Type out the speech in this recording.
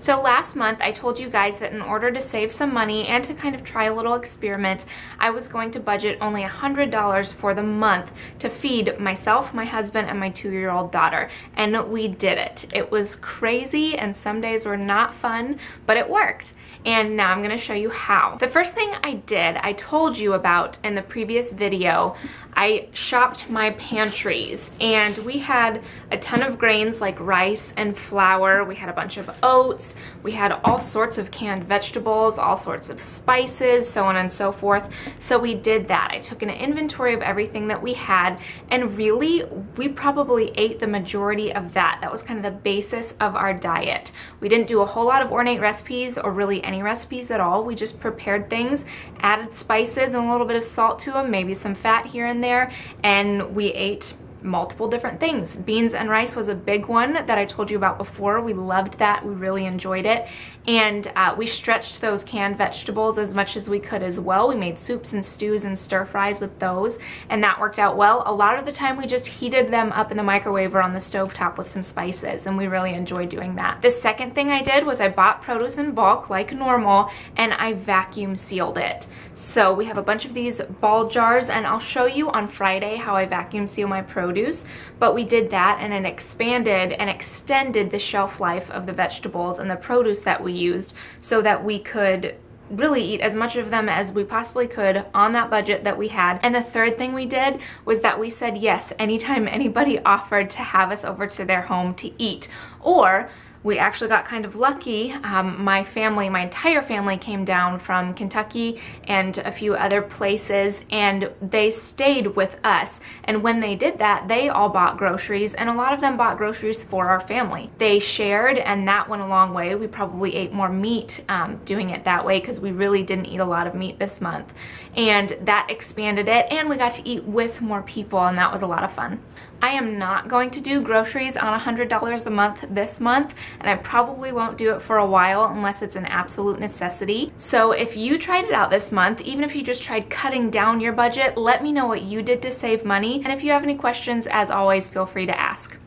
So last month I told you guys that in order to save some money and to kind of try a little experiment, I was going to budget only $100 for the month to feed myself, my husband, and my 2-year-old daughter. And we did it. It was crazy and some days were not fun, but it worked. And now I'm gonna show you how. The first thing I did, I told you about in the previous video. I shopped my pantries and we had a ton of grains like rice and flour. We had a bunch of oats. We had all sorts of canned vegetables, all sorts of spices, so on and so forth. So we did that. I took an inventory of everything that we had, and really we probably ate the majority of that. That was kind of the basis of our diet. We didn't do a whole lot of ornate recipes or really any recipes at all. We just prepared things, added spices and a little bit of salt to them, maybe some fat here and there, and we ate multiple different things. Beans and rice was a big one that I told you about before. We loved that. We really enjoyed it. And we stretched those canned vegetables as much as we could as well. We made soups and stews and stir fries with those, and that worked out well. A lot of the time we just heated them up in the microwave or on the stovetop with some spices, and we really enjoyed doing that. The second thing I did was I bought produce in bulk like normal, and I vacuum sealed it. So we have a bunch of these ball jars, and I'll show you on Friday how I vacuum seal my produce, but we did that and it expanded and extended the shelf life of the vegetables and the produce that we used so that we could really eat as much of them as we possibly could on that budget that we had. And the third thing we did was that we said yes anytime anybody offered to have us over to their home to eat. Or we actually got kind of lucky. My entire family came down from Kentucky and a few other places, and they stayed with us. And when they did that, they all bought groceries, and a lot of them bought groceries for our family. They shared, and that went a long way. We probably ate more meat doing it that way because we really didn't eat a lot of meat this month. And that expanded it, and we got to eat with more people, and that was a lot of fun. I am not going to do groceries on $100 a month this month, and I probably won't do it for a while unless it's an absolute necessity. So if you tried it out this month, even if you just tried cutting down your budget, let me know what you did to save money. And if you have any questions, as always, feel free to ask.